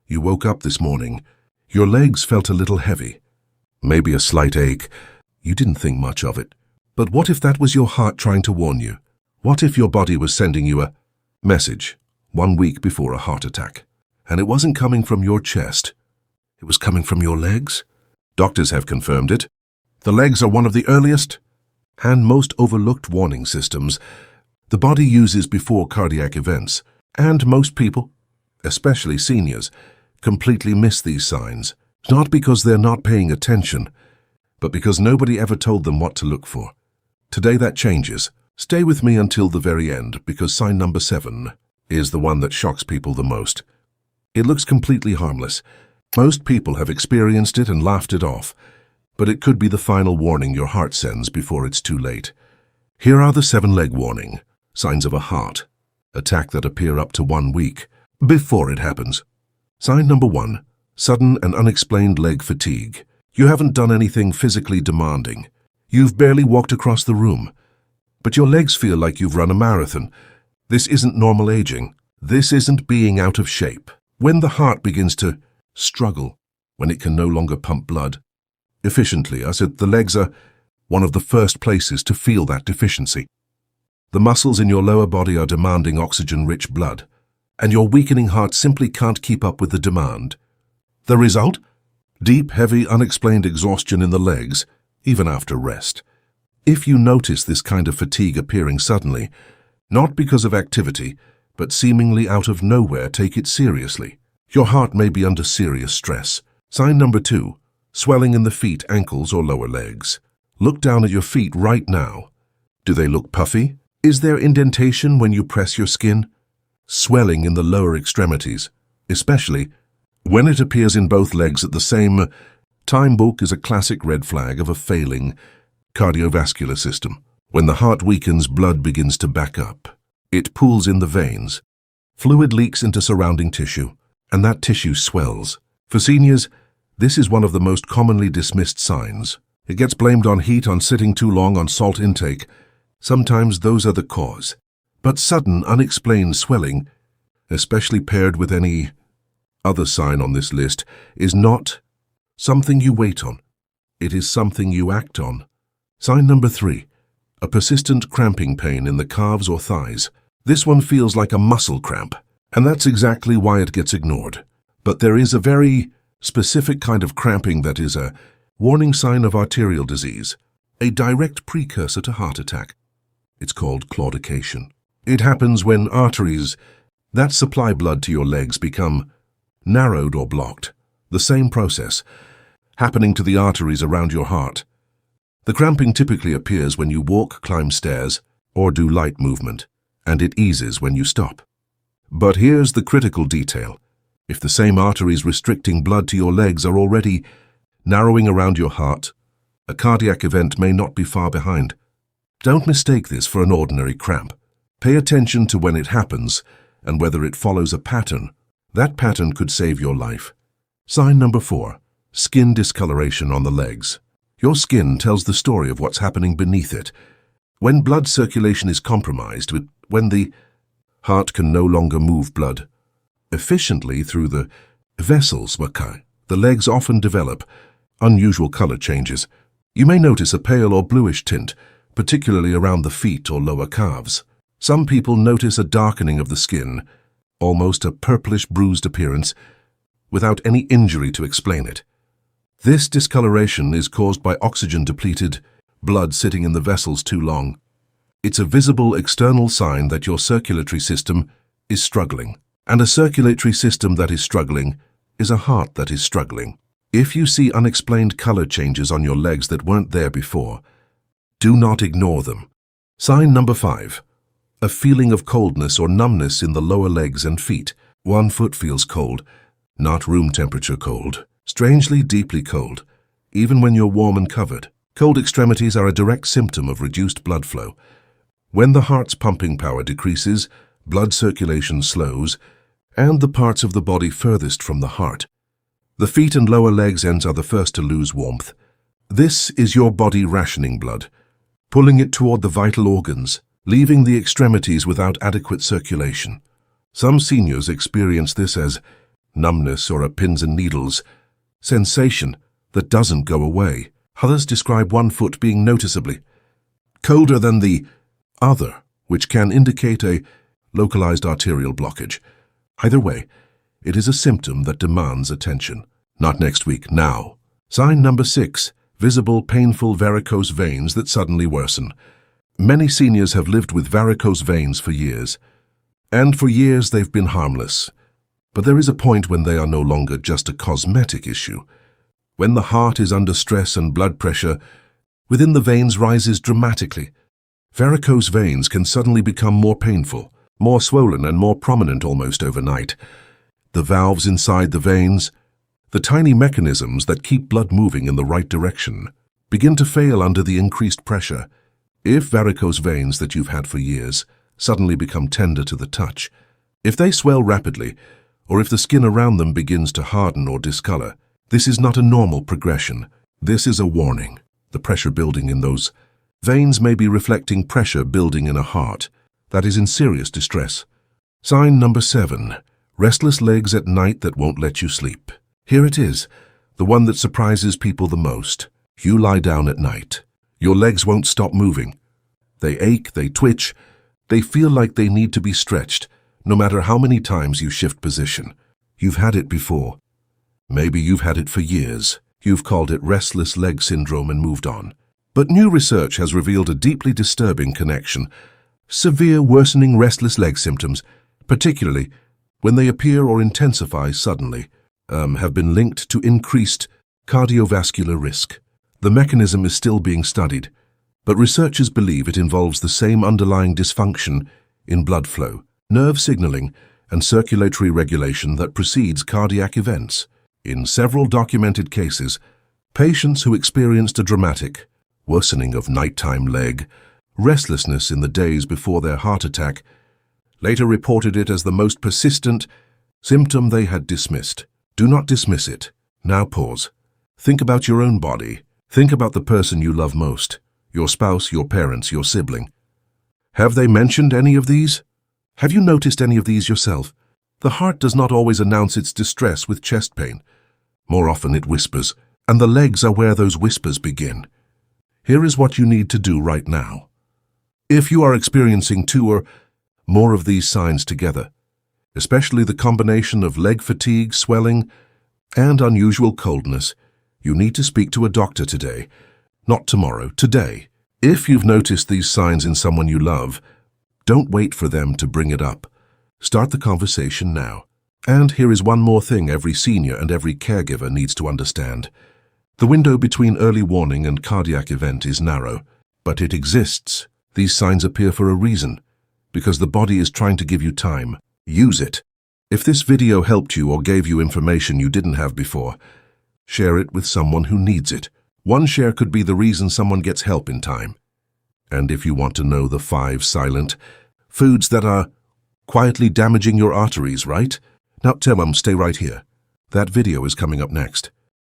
You woke up this morning. Your legs felt a little heavy. Maybe a slight ache. You didn't think much of it. But what if that was your heart trying to warn you? What if your body was sending you a message 1 week before a heart attack? And it wasn't coming from your chest. It was coming from your legs? Doctors have confirmed it. The legs are one of the earliest and most overlooked warning systems the body uses before cardiac events. And most people, especially seniors, completely miss these signs. Not because they're not paying attention, but because nobody ever told them what to look for. Today that changes. Stay with me until the very end, because sign number 7 is the one that shocks people the most. It looks completely harmless. Most people have experienced it and laughed it off, but it could be the final warning your heart sends before it's too late. Here are the 7-leg warning signs of a heart attack that appear up to 1 week before it happens. Sign number 1, sudden and unexplained leg fatigue. You haven't done anything physically demanding. You've barely walked across the room, but your legs feel like you've run a marathon. This isn't normal aging. This isn't being out of shape. When the heart begins to struggle, when it can no longer pump blood efficiently, the legs are one of the first places to feel that deficiency. The muscles in your lower body are demanding oxygen-rich blood, and your weakening heart simply can't keep up with the demand. The result? Deep, heavy, unexplained exhaustion in the legs, even after rest. If you notice this kind of fatigue appearing suddenly, not because of activity, but seemingly out of nowhere, take it seriously. Your heart may be under serious stress. Sign number 2, swelling in the feet, ankles, or lower legs. Look down at your feet right now. Do they look puffy? Is there indentation when you press your skin? Swelling in the lower extremities, especially when it appears in both legs at the same time, is a classic red flag of a failing cardiovascular system. When the heart weakens, blood begins to back up. It pools in the veins. Fluid leaks into surrounding tissue, and that tissue swells. For seniors, this is one of the most commonly dismissed signs. It gets blamed on heat, on sitting too long, on salt intake. Sometimes those are the cause. But sudden, unexplained swelling, especially paired with any other sign on this list, is not something you wait on. It is something you act on. Sign number 3, a persistent cramping pain in the calves or thighs. This one feels like a muscle cramp, and that's exactly why it gets ignored. But there is a very specific kind of cramping that is a warning sign of arterial disease, a direct precursor to heart attack. It's called claudication. It happens when arteries that supply blood to your legs become narrowed or blocked. The same process happening to the arteries around your heart. The cramping typically appears when you walk, climb stairs, or do light movement, and it eases when you stop. But here's the critical detail. If the same arteries restricting blood to your legs are already narrowing around your heart, a cardiac event may not be far behind. Don't mistake this for an ordinary cramp. Pay attention to when it happens and whether it follows a pattern. That pattern could save your life. Sign number 4, skin discoloration on the legs. Your skin tells the story of what's happening beneath it. When blood circulation is compromised, when the heart can no longer move blood efficiently through the vessels, the legs often develop unusual color changes. You may notice a pale or bluish tint, particularly around the feet or lower calves. Some people notice a darkening of the skin, almost a purplish bruised appearance, without any injury to explain it. This discoloration is caused by oxygen-depleted blood sitting in the vessels too long. It's a visible external sign that your circulatory system is struggling. And a circulatory system that is struggling is a heart that is struggling. If you see unexplained color changes on your legs that weren't there before, do not ignore them. Sign number 5, a feeling of coldness or numbness in the lower legs and feet. One foot feels cold, not room temperature cold, strangely deeply cold, even when you're warm and covered. Cold extremities are a direct symptom of reduced blood flow. When the heart's pumping power decreases, blood circulation slows, and the parts of the body furthest from the heart. The feet and lower legs ends are the first to lose warmth. This is your body rationing blood, pulling it toward the vital organs, leaving the extremities without adequate circulation. Some seniors experience this as numbness or a pins and needles sensation that doesn't go away. Others describe one foot being noticeably colder than the other, which can indicate a localized arterial blockage. Either way, it is a symptom that demands attention. Not next week, now. Sign number 6, visible painful varicose veins that suddenly worsen. Many seniors have lived with varicose veins for years, and for years they've been harmless. But there is a point when they are no longer just a cosmetic issue. When the heart is under stress and blood pressure within the veins rises dramatically, varicose veins can suddenly become more painful, more swollen and more prominent almost overnight. The valves inside the veins, the tiny mechanisms that keep blood moving in the right direction, begin to fail under the increased pressure. If varicose veins that you've had for years suddenly become tender to the touch, if they swell rapidly, or if the skin around them begins to harden or discolor, this is not a normal progression. This is a warning. The pressure building in those veins may be reflecting pressure building in a heart that is in serious distress. Sign number 7, restless legs at night that won't let you sleep. Here it is, the one that surprises people the most. You lie down at night. Your legs won't stop moving. They ache, they twitch, they feel like they need to be stretched, no matter how many times you shift position. You've had it before. Maybe you've had it for years. You've called it restless leg syndrome and moved on. But new research has revealed a deeply disturbing connection. Severe worsening restless leg symptoms, particularly when they appear or intensify suddenly, have been linked to increased cardiovascular risk. The mechanism is still being studied, but researchers believe it involves the same underlying dysfunction in blood flow, nerve signaling, and circulatory regulation that precedes cardiac events. In several documented cases, patients who experienced a dramatic worsening of nighttime leg restlessness in the days before their heart attack later reported it as the most persistent symptom they had dismissed. Do not dismiss it. Now pause. Think about your own body. Think about the person you love most, your spouse, your parents, your sibling. Have they mentioned any of these? Have you noticed any of these yourself? The heart does not always announce its distress with chest pain. More often it whispers, and the legs are where those whispers begin. Here is what you need to do right now. If you are experiencing 2 or more of these signs together, especially the combination of leg fatigue, swelling, and unusual coldness, you need to speak to a doctor today, not tomorrow, today. If you've noticed these signs in someone you love, don't wait for them to bring it up. Start the conversation now. And here is one more thing every senior and every caregiver needs to understand. The window between early warning and cardiac event is narrow, but it exists. These signs appear for a reason, because the body is trying to give you time. Use it. If this video helped you or gave you information you didn't have before, share it with someone who needs it. One share could be the reason someone gets help in time. And if you want to know the 5 silent foods that are quietly damaging your arteries, right? Now tell them, stay right here. That video is coming up next.